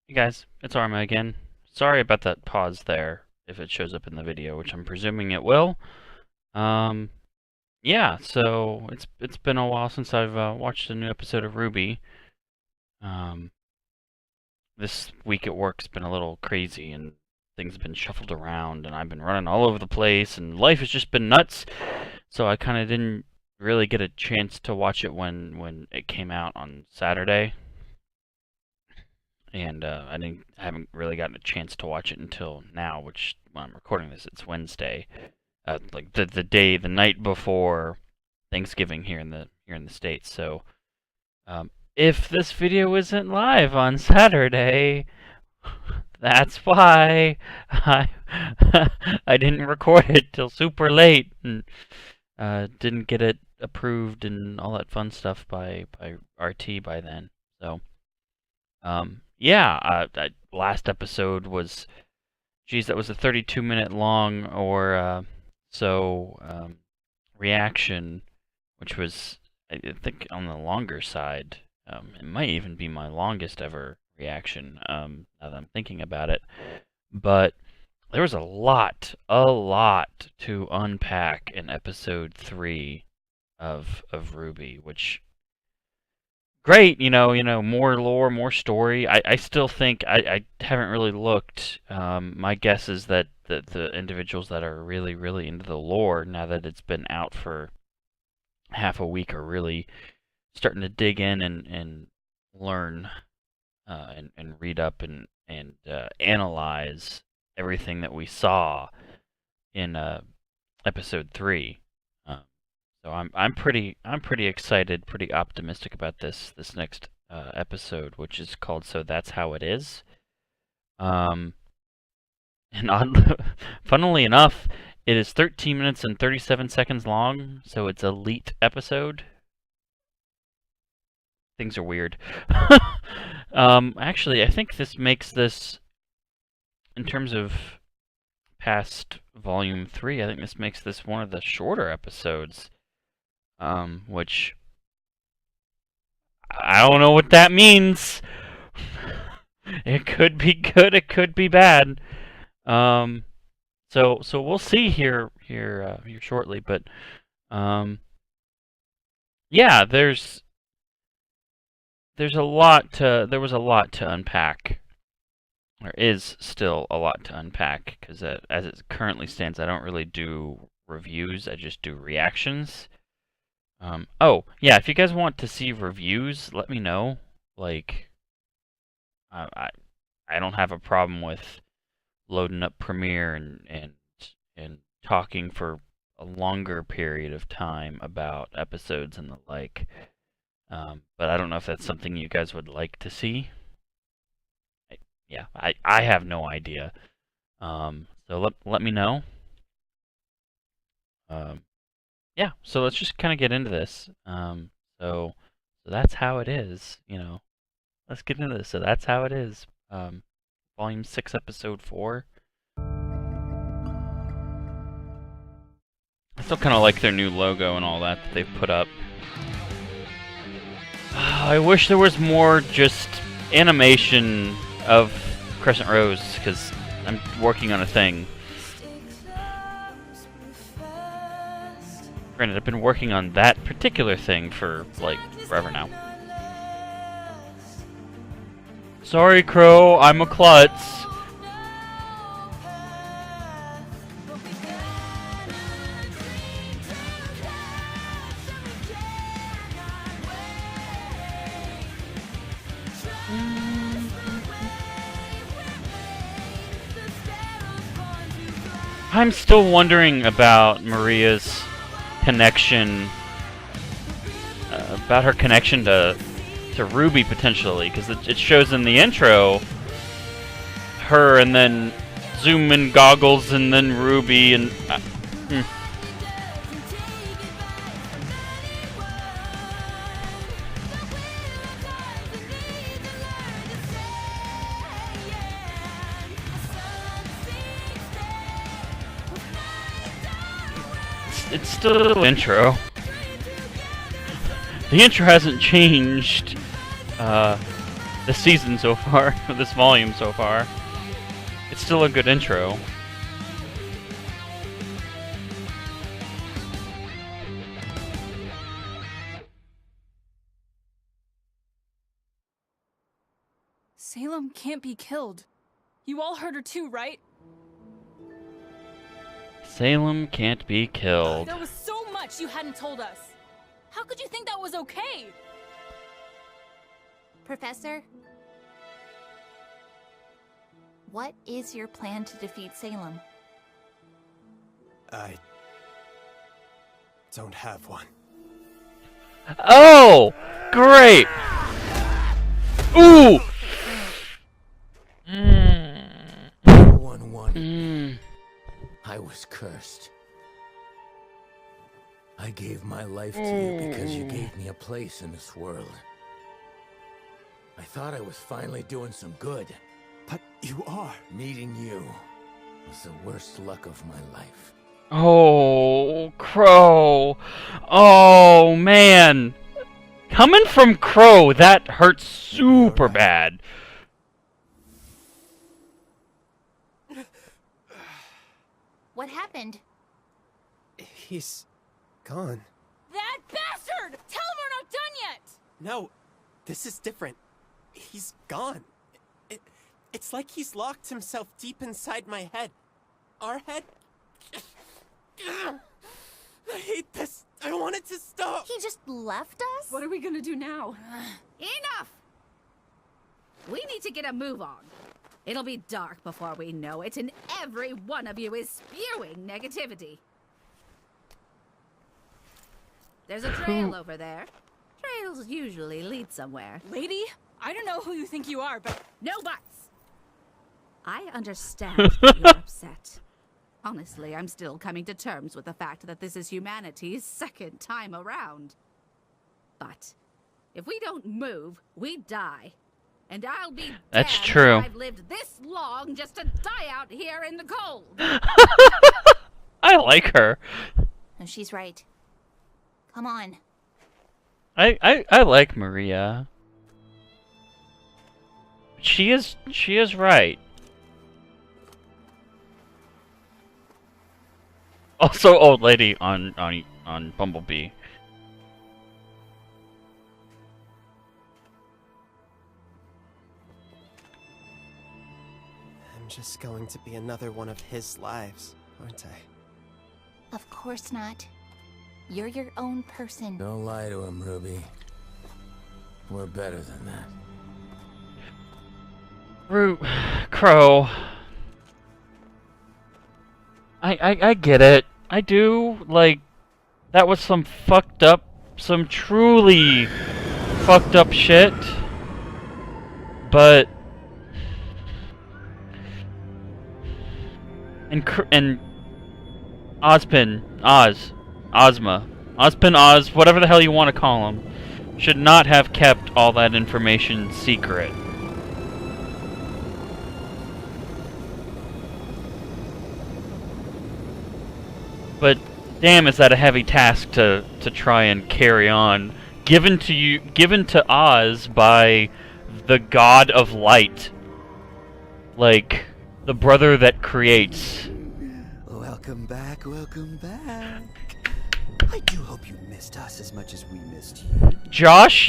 Hey guys, it's Arma again. Sorry about that pause there, if it shows up in the video, which I'm presuming it will. Um, yeah, so it's been a while since I've watched a new episode of RWBY. Um, this week at work's been a little crazy, and things have been shuffled around, and I've been running all over the place, and life has just been nuts. So I kind of didn't really get a chance to watch it when it came out on Saturday. And I haven't really gotten a chance to watch it until now, which when I'm recording this, it's Wednesday, like the night before Thanksgiving here in the States. So if this video isn't live on Saturday, that's why I I didn't record it till super late and didn't get it approved and all that fun stuff by RT by then. So. Yeah, last episode was, geez, that was a 32-minute long or so reaction, which was, I think, on the longer side. It might even be my longest ever reaction, now that I'm thinking about it. But there was a lot to unpack in episode 3 of RWBY, which... Great, more lore, more story. I still think I haven't really looked. My guess is that the individuals that are really into the lore, now that it's been out for half a week, are really starting to dig in and learn and read up and analyze everything that we saw in episode 3. So I'm pretty excited, pretty optimistic about this next episode, which is called "So That's How It Is." And funnily enough, it is 13 minutes and 37 seconds long, so it's a elite episode. Things are weird. Actually, I think this makes this, in terms of past Volume 3, I think this makes this one of the shorter episodes. Which I don't know what that means. It could be good, it could be bad. So we'll see here shortly. But yeah, there was a lot to unpack. There is still a lot to unpack because as it currently stands, I don't really do reviews. I just do reactions. Oh, yeah, if you guys want to see reviews, let me know. Like, I don't have a problem with loading up Premiere and talking for a longer period of time about episodes and the like. But I don't know if that's something you guys would like to see. I have no idea. So let me know. Yeah, so let's just kind of get into this. So that's how it is, Let's get into this. So that's how it is. Volume 6, Episode 4. I still kind of like their new logo and all that they've put up. I wish there was more just animation of Crescent Rose, because I'm working on a thing. Granted, I've been working on that particular thing for, like, forever now. Sorry, Crow, I'm a klutz. I'm still wondering about Maria's connection, about her connection to RWBY potentially, because it shows in the intro her and then zoom in goggles and then RWBY and it's still intro. The intro hasn't changed this season so far, this volume so far. It's still a good intro. Salem can't be killed. You all heard her too, right? Salem can't be killed. There was so much you hadn't told us. How could you think that was okay? Professor? What is your plan to defeat Salem? I don't have one. Oh! Great! Ooh! 1-1. I was cursed. I gave my life to you because you gave me a place in this world. I thought I was finally doing some good. But you are. Meeting you was the worst luck of my life. Oh, Crow. Oh, man. Coming from Crow, that hurts super bad. What happened? He's gone. That bastard! Tell him we're not done yet! No, this is different. He's gone. It's like he's locked himself deep inside my head. Our head. I hate this. I want it to stop. He just left us? What are we gonna do now? Enough! We need to get a move on. It'll be dark before we know it, and every one of you is spewing negativity. There's a trail over there. Trails usually lead somewhere. Lady, I don't know who you think you are, but... No buts! I understand that you're upset. Honestly, I'm still coming to terms with the fact that this is humanity's second time around. But if we don't move, we die. And I'll be That's damned true. if I've lived this long just to die out here in the cold. I like her. No, she's right. Come on. I like Maria. She is right. Also, old lady on Bumblebee. I'm just going to be another one of his lives, aren't I? Of course not. You're your own person. Don't lie to him, Ruby. We're better than that. Crow. I get it. I do, like, that was some truly fucked up shit. But and Ozpin, whatever the hell you want to call him, should not have kept all that information secret. But damn, is that a heavy task to try and carry on, given to Oz by the god of light, like the brother that creates. Welcome back, welcome back. I do hope you missed us as much as we missed you. Josh,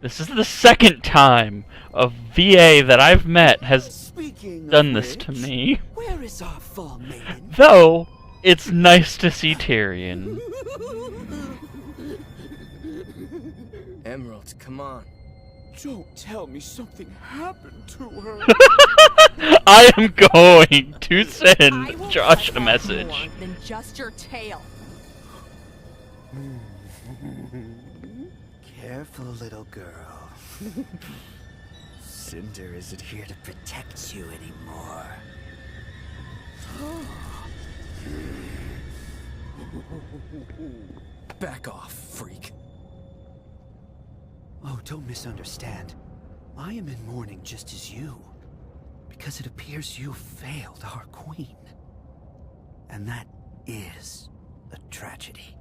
This is the second time a VA that I've met has done this to me. Where is our fall maiden? Though, it's nice to see Tyrion. Emerald, come on. Don't tell me something happened to her. I am going to send Josh a message. More than just your tail. Careful, little girl. Cinder isn't here to protect you anymore. Back off, freak. Oh, don't misunderstand. I am in mourning just as you. Because it appears you failed our queen. And that is a tragedy.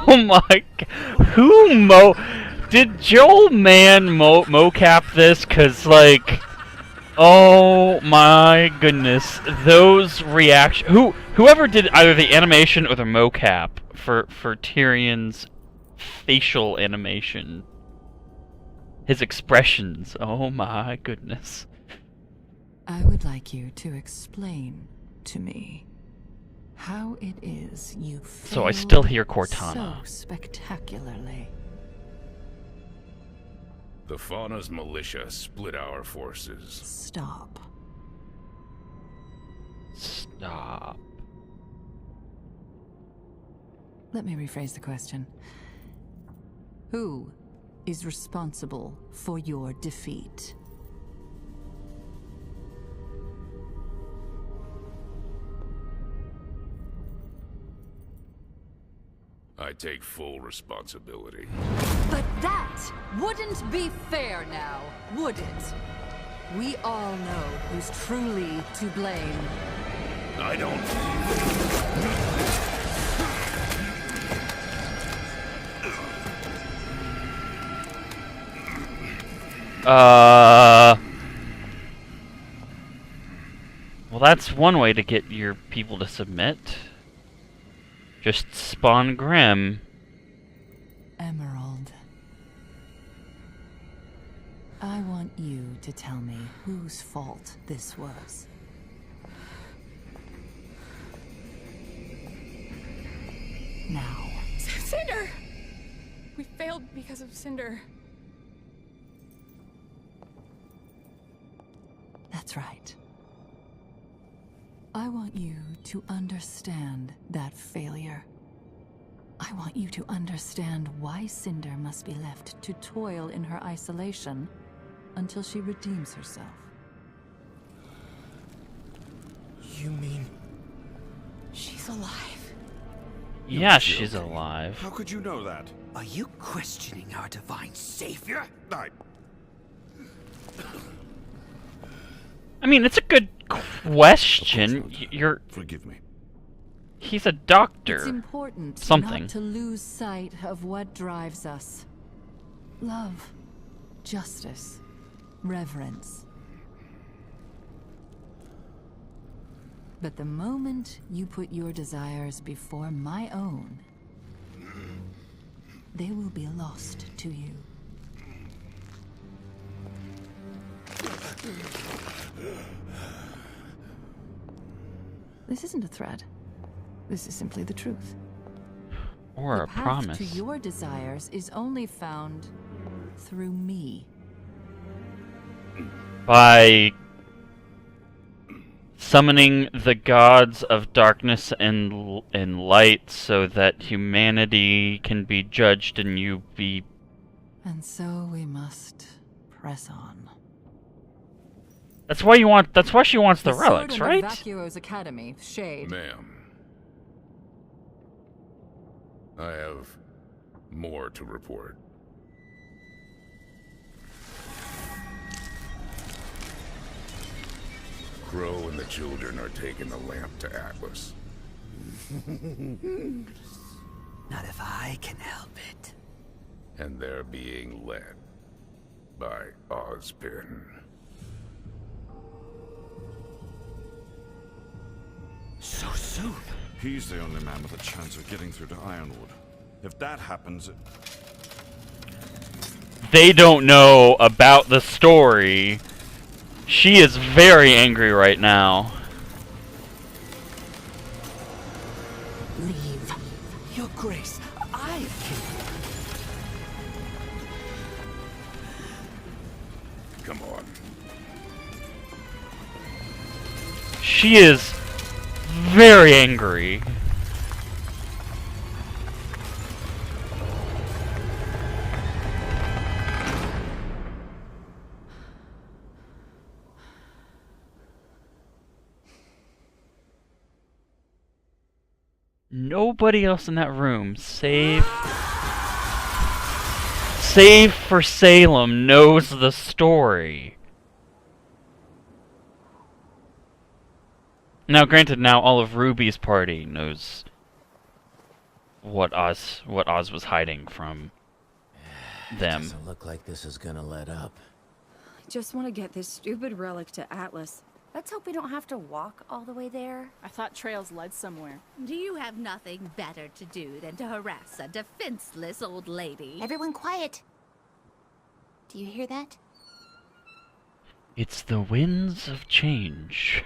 Oh my god. Did Joel Mann mocap this? Cause like, oh my goodness. Those reactions. Whoever did either the animation or the mocap for Tyrion's facial animation. His expressions. Oh my goodness. I would like you to explain to me how it is you So I still hear failed Cortana. so spectacularly. The Fauna's militia split our forces. Stop. Stop. Let me rephrase the question. Who is responsible for your defeat? I take full responsibility. But that wouldn't be fair now, would it? We all know who's truly to blame. I don't... Well, that's one way to get your people to submit. Just spawn Grim. Emerald. I want you to tell me whose fault this was. Now. Cinder! We failed because of Cinder. That's right. I want you to understand that failure. I want you to understand why Cinder must be left to toil in her isolation until she redeems herself. You mean she's alive? Yeah, she's alive. How could you know that? Are you questioning our divine savior? I mean, it's a good question. You're... Forgive me. He's a doctor. It's important Something. not to lose sight of what drives us. Love, justice, reverence. But the moment you put your desires before my own, they will be lost to you. This isn't a threat. This is simply the truth. Or a The path promise. to your desires is only found through me. By summoning the gods of darkness and light so that humanity can be judged and you be... And so we must press on. That's why you want... That's why she wants the Sword relics, and right? Vacuo's Academy, Shade. Ma'am. I have more to report. Crow and the children are taking the lamp to Atlas. Not if I can help it. And they're being led by Ozpin. So soon? He's the only man with a chance of getting through to Ironwood. If that happens, They don't know about the story. She is very angry right now. Leave. Your Grace, I can... Come on. She is very angry. Nobody else in that room, save for Salem, knows the story. Now, granted, now all of Ruby's party knows what Oz was hiding from them. Doesn't look like this is gonna let up. I just want to get this stupid relic to Atlas. Let's hope we don't have to walk all the way there. I thought trails led somewhere. Do you have nothing better to do than to harass a defenseless old lady? Everyone quiet. Do you hear that? It's the winds of change.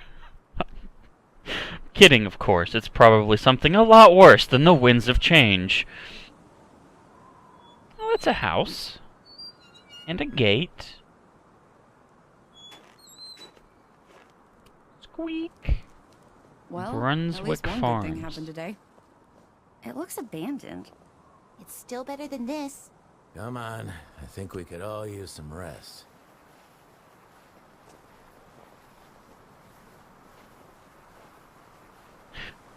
Kidding, of course. It's probably something a lot worse than the winds of change. Oh, it's a house. And a gate. Squeak. Well, Brunswick at least one Farms. good thing happened today. It looks abandoned. It's still better than this. Come on, I think we could all use some rest.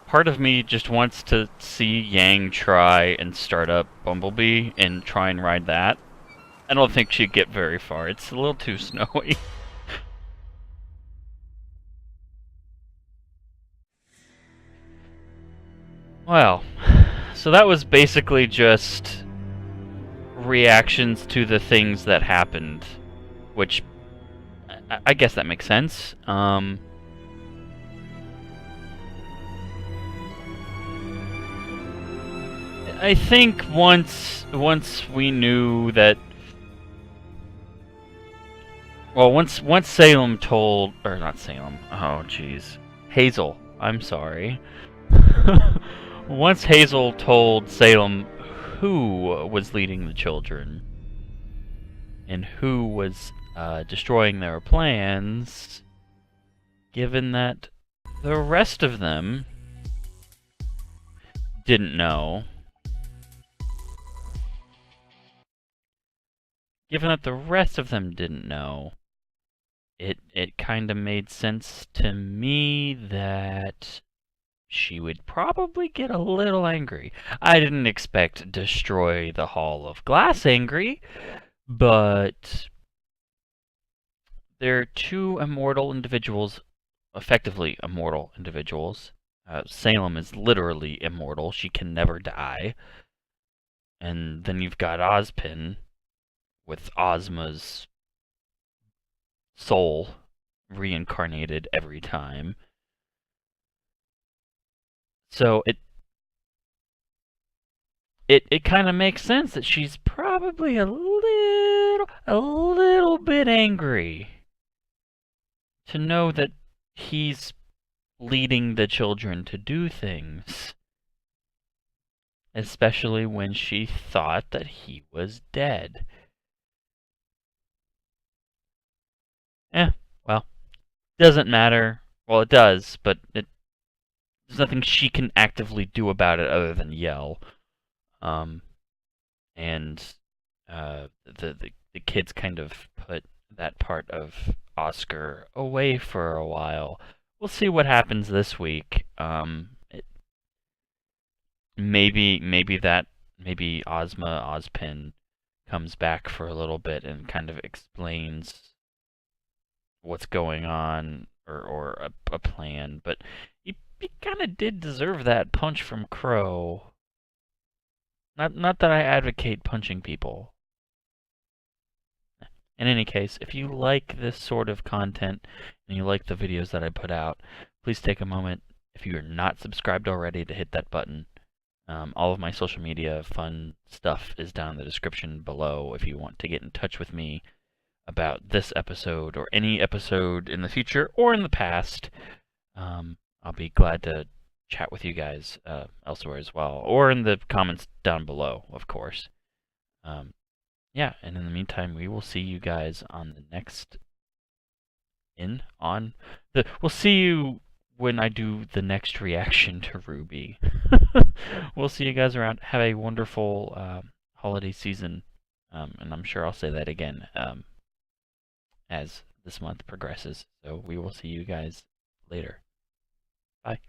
Part of me just wants to see Yang try and start up Bumblebee and try and ride that. I don't think she'd get very far. It's a little too snowy. Well, so that was basically just reactions to the things that happened, which I guess that makes sense. I think once we knew that, well, once Salem told, or not Salem, oh jeez, Hazel, I'm sorry. Once Hazel told Salem who was leading the children and who was destroying their plans, given that the rest of them didn't know, it kind of made sense to me that she would probably get a little angry. I didn't expect destroy the Hall of Glass angry, but they're two immortal individuals, effectively immortal individuals. Salem is literally immortal. She can never die. And then you've got Ozpin with Ozma's soul reincarnated every time. So it kind of makes sense that she's probably a little bit angry to know that he's leading the children to do things, especially when she thought that he was dead. Well, doesn't matter. Well, it does, but there's nothing she can actively do about it other than yell. The kids kind of put that part of Oscar away for a while. We'll see what happens this week. Maybe Ozpin comes back for a little bit and kind of explains what's going on, or a plan, but he kind of did deserve that punch from Crow. Not that I advocate punching people. In any case, if you like this sort of content and you like the videos that I put out, please take a moment, if you are not subscribed already, to hit that button. All of my social media fun stuff is down in the description below if you want to get in touch with me about this episode or any episode in the future or in the past. I'll be glad to chat with you guys elsewhere as well, or in the comments down below, of course. Yeah, and in the meantime, we will see you guys on the next we'll see you when I do the next reaction to RWBY. We'll see you guys around. Have a wonderful holiday season, and I'm sure I'll say that again as this month progresses. So we will see you guys later. Bye.